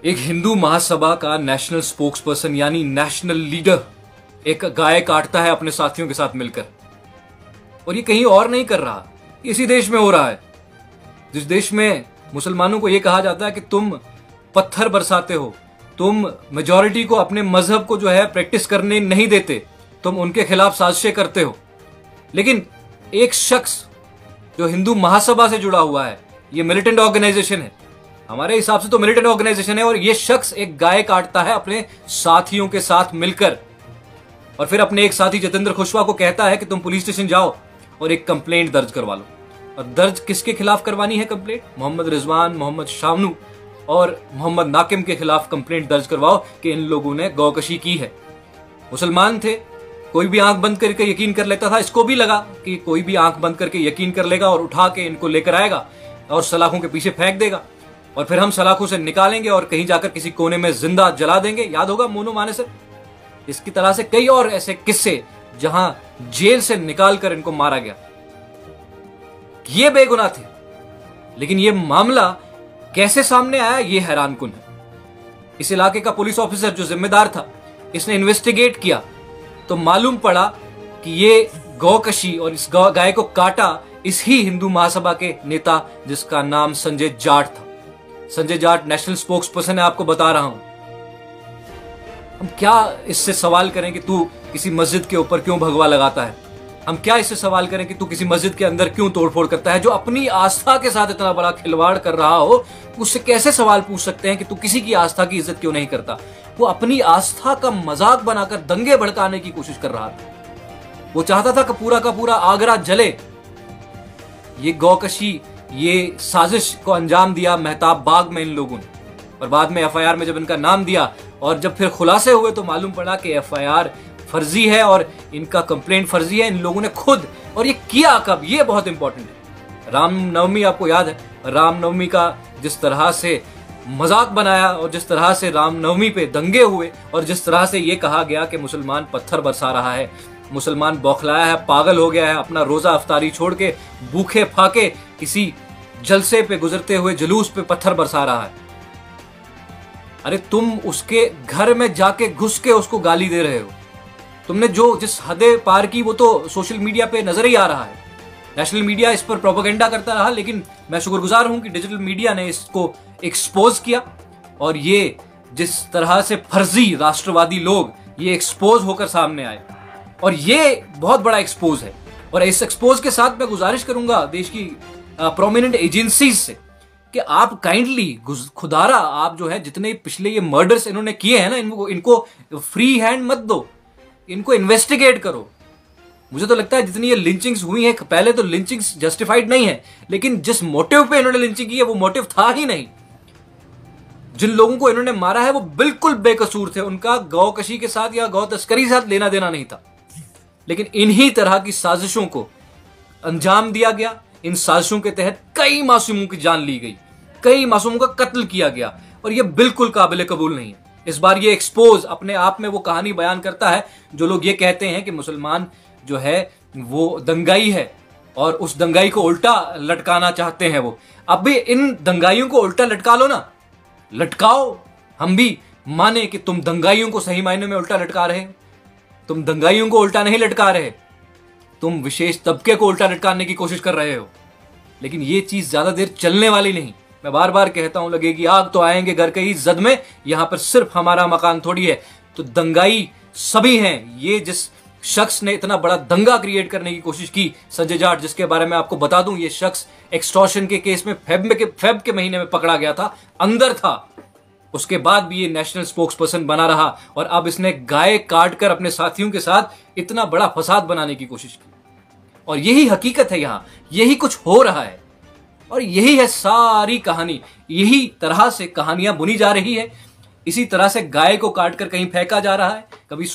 एक हिंदू महासभा का national spokes person यानी नेशनल लीडर एक गाय काटता है अपने साथियों के साथ मिलकर। और ये कहीं और नहीं कर रहा, इसी देश में हो रहा है, जिस देश में मुसलमानों को यह कहा जाता है कि तुम पत्थर बरसाते हो, तुम मेजॉरिटी को अपने मजहब को जो है प्रैक्टिस करने नहीं देते, तुम उनके खिलाफ साजिशें करते हो। लेकिन एक शख्स जो हिंदू महासभा से जुड़ा हुआ है, ये मिलिटेंट ऑर्गेनाइजेशन है, हमारे हिसाब से तो मिलिटेंट ऑर्गेनाइजेशन है, और ये शख्स एक गाय काटता है अपने साथियों के साथ मिलकर। और फिर अपने एक साथी जितेंद्र खुशवा को कहता है कि तुम पुलिस स्टेशन जाओ और एक कंप्लेंट दर्ज करवा लो। और दर्ज किसके खिलाफ करवानी है कंप्लेंट? मोहम्मद रिजवान, मोहम्मद शामनू और मोहम्मद नाकिम के खिलाफ कंप्लेंट दर्ज करवाओ कि इन लोगों ने गौकशी की है। मुसलमान थे, कोई भी आंख बंद करके यकीन कर लेता था। इसको भी लगा कि कोई भी आंख बंद करके यकीन कर लेगा और उठा के इनको लेकर आएगा और सलाखों के पीछे फेंक देगा, और फिर हम सलाखों से निकालेंगे और कहीं जाकर किसी कोने में जिंदा जला देंगे। याद होगा मोनू माने से, इसकी तरह से कई और ऐसे किस्से जहां जेल से निकालकर इनको मारा गया। ये बेगुनाह थे, लेकिन ये मामला कैसे सामने आया ये हैरानकुन है। इस इलाके का पुलिस ऑफिसर जो जिम्मेदार था, इसने इन्वेस्टिगेट किया तो मालूम पड़ा कि ये गौकशी और इस गाय को काटा इस ही हिंदू महासभा के नेता जिसका नाम संजय जाट था। Sanjay Jat national spokes person है, आपको बता रहा हूं। हम क्या इससे सवाल करें कि तू किसी मस्जिद के ऊपर क्यों भगवा लगाता है? हम क्या इससे सवाल करें कि तू किसी मस्जिद के अंदर क्यों तोड़फोड़ करता है? जो अपनी आस्था के साथ इतना बड़ा खिलवाड़ कर रहा हो, उससे कैसे सवाल पूछ सकते हैं कि तू किसी की आस्था की इज्जत क्यों नहीं करता? वो अपनी आस्था का मजाक बनाकर दंगे भड़काने की कोशिश कर रहा था। वो चाहता था कि पूरा का पूरा आगरा जले। ये गौकशी, ये साजिश को अंजाम दिया मेहताब बाग में इन लोगों ने। और बाद में एफआईआर में जब इनका नाम दिया और जब फिर खुलासे हुए तो मालूम पड़ा कि एफआईआर फर्जी है और इनका कंप्लेंट फर्जी है। इन लोगों ने खुद, और ये किया कब, ये बहुत इंपॉर्टेंट है। रामनवमी आपको याद है, रामनवमी का जिस तरह से मजाक बनाया और जिस तरह से रामनवमी पे दंगे हुए और जिस तरह से ये कहा गया कि मुसलमान पत्थर बरसा रहा है, मुसलमान बौखलाया है, पागल हो गया है, अपना रोजा अफ्तारी छोड़ के भूखे फाके किसी जलसे पे गुजरते हुए जुलूस पे पत्थर बरसा रहा है। अरे तुम उसके घर में जाके घुस के उसको गाली दे रहे हो। तुमने जो जिस हदें पार की वो तो सोशल मीडिया पे नजर ही आ रहा है। नेशनल मीडिया इस पर प्रोपेगेंडा करता रहा, लेकिन मैं शुक्रगुजार हूं कि डिजिटल मीडिया ने इसको एक्सपोज किया। और ये जिस तरह से फर्जी राष्ट्रवादी लोग ये एक्सपोज होकर सामने आए, और ये बहुत बड़ा एक्सपोज है। और इस एक्सपोज के साथ मैं गुजारिश करूंगा देश की प्रोमिनेंट एजेंसीज से कि आप काइंडली खुदारा, आप जो है जितने पिछले ये मर्डर्स इन्होंने किए हैं ना, इनको फ्री हैंड मत दो, इनको इन्वेस्टिगेट करो। मुझे तो लगता है जितनी ये लिंचिंग्स हुई हैं, पहले तो लिंचिंग्स जस्टिफाइड नहीं है, लेकिन जिस मोटिव पे इन्होंने लिंचिंग की है वो मोटिव था ही नहीं। जिन लोगों को इन्होंने मारा है वो बिल्कुल बेकसूर थे, उनका गौकशी के साथ या गौ तस्करी के साथ लेना देना नहीं था। लेकिन इन्हीं तरह की साजिशों को अंजाम दिया गया। इन साजिशों के तहत कई मासूमों की जान ली गई, कई मासूमों का कत्ल किया गया, और यह बिल्कुल काबिल कबूल नहीं है। इस बार ये एक्सपोज अपने आप में वो कहानी बयान करता है जो लोग ये कहते हैं कि मुसलमान जो है वो दंगाई है और उस दंगाई को उल्टा लटकाना चाहते हैं वो। अब भी इन दंगाइयों को उल्टा लटका लो ना, लटकाओ, हम भी माने कि तुम दंगाइयों को सही मायने में उल्टा लटका रहे। तुम दंगाइयों को उल्टा नहीं लटका रहे, तुम विशेष तबके को उल्टा लटकाने की कोशिश कर रहे हो। लेकिन ये चीज ज्यादा देर चलने वाली नहीं। मैं बार बार कहता हूं, लगेगी आग तो आएंगे घर के ही जद में। यहां पर सिर्फ हमारा मकान थोड़ी है, तो दंगाई सभी हैं। ये जिस शख्स ने इतना बड़ा दंगा क्रिएट करने की कोशिश की, संजय जाट, जिसके बारे में आपको बता दूं, ये शख्स एक्सटॉर्शन के केस में फेब के महीने में पकड़ा गया था, अंदर था। उसके बाद भी ये नेशनल स्पोक्स पर्सन बना रहा, और अब इसने गाय काट कर अपने साथियों के साथ इतना बड़ा फसाद बनाने की कोशिश की। और यही हकीकत है, यहां यही कुछ हो रहा है, और यही है सारी कहानी। यही तरह से कहानियां बुनी जा रही है, इसी तरह से गाय को काट कर कहीं फेंका जा रहा है, कभी